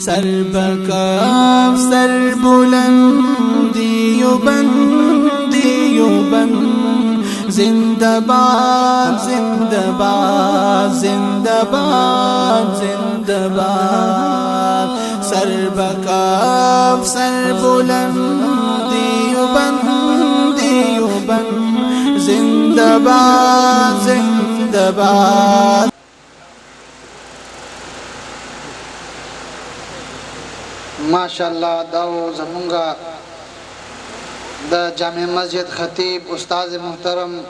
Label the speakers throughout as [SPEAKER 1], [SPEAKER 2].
[SPEAKER 1] سر بکاف سر بلندی و بندی و بند زنده باد زنده باد زنده باد زنده باد سر بکاف سر بلندی و بندی و بند زنده باد زنده باد.
[SPEAKER 2] ماشاءالله دا زمونږ د جامع مسجد خطیب استاد محترم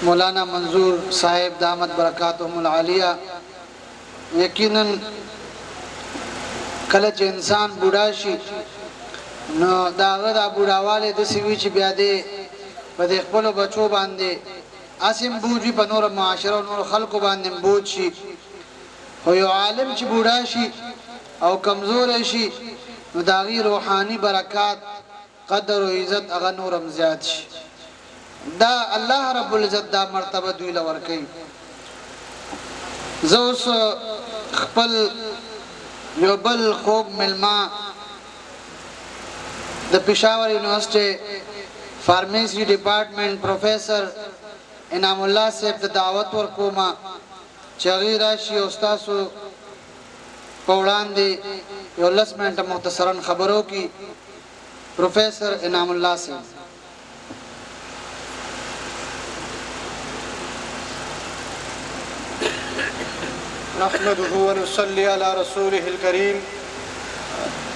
[SPEAKER 2] مولانا منظور صاحب دامت برکاتهم العالیہ. یقینا کله چې انسان بوډا شي نو داغه د بوډاواله د سوي چې بیا دې په دې خپل بچو باندې اسیم بوجي په نور معاشره او نور خلکو باندې بوج شي. خو یو عالم چې بوډا شي او کمزور شي نو داغي روحاني برکات قدر او عزت هغه نورم زیات شي. دا الله رب العزت دا مرتبه دوی لور کوي. زوس خپل یو بل خوب ملما د پېښور یونیورسيټي فارمیسی ډپارټمنټ پروفیسر انعام الله صاحب د دعوت ورکوما چې هغه راشي او تاسو پوڑاندې یو لس منټه مختصرا خبرو کی پروفیسر انعام الله صاحب.
[SPEAKER 3] نحمده ونصلي على رسوله الكريم.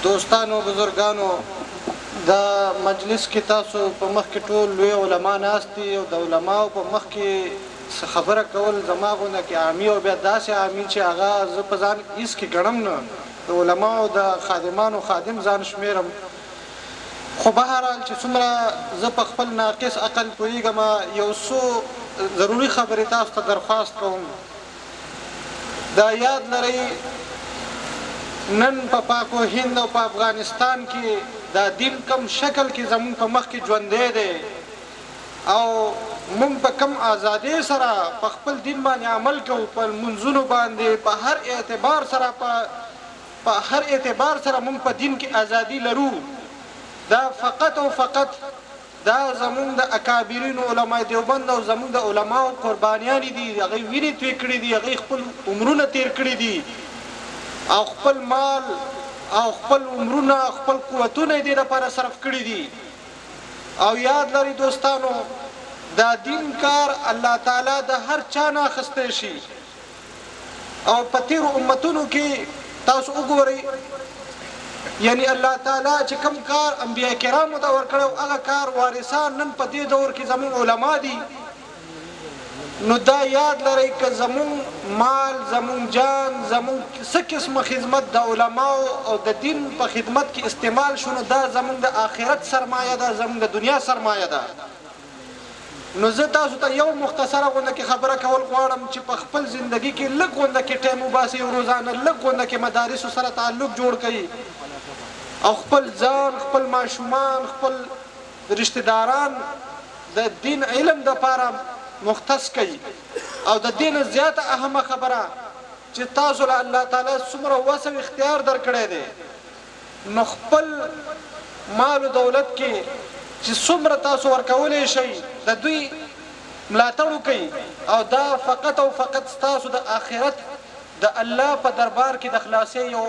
[SPEAKER 3] دوستانو بزرگانو دا مجلس کې تاسو په مخ کې ټول لوی علما ناستي او د علماو په مخ کې خبره کول زماغونه کې عامي او بیا داسې عامي چې هغه ز په ځان هیڅ کې ګڼم نه د علماو د خادمانو خادم ځان شمیرم. خو به هر حال چې څومره زه په خپل ناقص عقل پوهېږم یو څو ضروري خبرې تاسو ته درخواست کوم. دا یاد لرئ نن په پاکو هند او په افغانستان کې دا دین کم شکل کې زمون په مخ کې ژوندی دی او مونږ په کم ازادي سره په خپل دین باندې عمل کوو په منځونو باندې په هر اعتبار سره مونږ په دین کې ازادي لرو. دا فقط او فقط دا زمونږ د اکابرین علماء دیوبند او زمونږ د علماو قربانیان دي. هغه ویني توی کړی دي هغه خپل عمرونه تیر کړی دي او خپل مال او خپل عمرونه خپل قوتونه دې لپاره صرف کړی دي. او یاد لرئ دوستانو دا دین کار الله تعالی د هر چا نه اخیستی شي او په تیرو امتونو کې تاسو وګورئ یعنی الله تعالی چې کوم کار انبیاء کرامو ته ورکړو هغه کار وارثان نن په دې دور کې زموږ علما دي. نو دا یاد لرئ که زمون مال زمون جان زمون څه قسمه خدمت د علماو او د دین په خدمت کې استعمال شونه دا زمون د آخرت سرمایه ده زمون د دنیا سرمایه ده. نو زه تاسو ته یو مختصره غونډه کې خبره کول غواړم چې په خپل ژوندۍ کې لږ غونډه کې ټایم وباسئ او روزانه لږ غونډه کې مدارس سره تعلق جوړ کړئ او خپل ځان خپل ماشومان خپل رشتہ داران د دین علم د لپاره مختص کړئ. او د دین زیاته اهمه خبره چې تاسو له الله تعالی څومره وسه اختیار درکړی دی نو خپل مال او دولت کې چې څومره تاسو ورکولی شئ د دوی ملاتړ وکړئ او دا فقط او فقط تاسو د آخرت د الله په دربار کې د خلاصۍ یو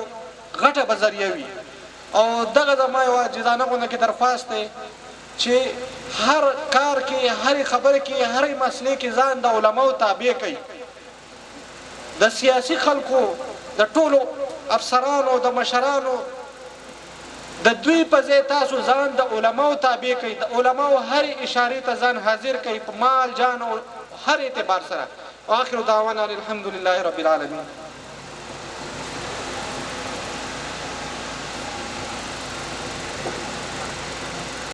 [SPEAKER 3] غټه به ذریعه وي. او دغه زما یو عاجزانه غونډه کې درخواست دی چې هر کار کې هر خبره کې هر مسلې کې ځان د علماو تابع کړئ. د سیاسي خلکو د ټولو افسرانو د مشرانو د دوی په ځای تاسو ځان د علماو تابع کړئ. د علماو هر اشاره ته ځان حاضر کړئ په مال جان او هر اعتبار سره واخر دعوانا الحمد لله رب العالمين.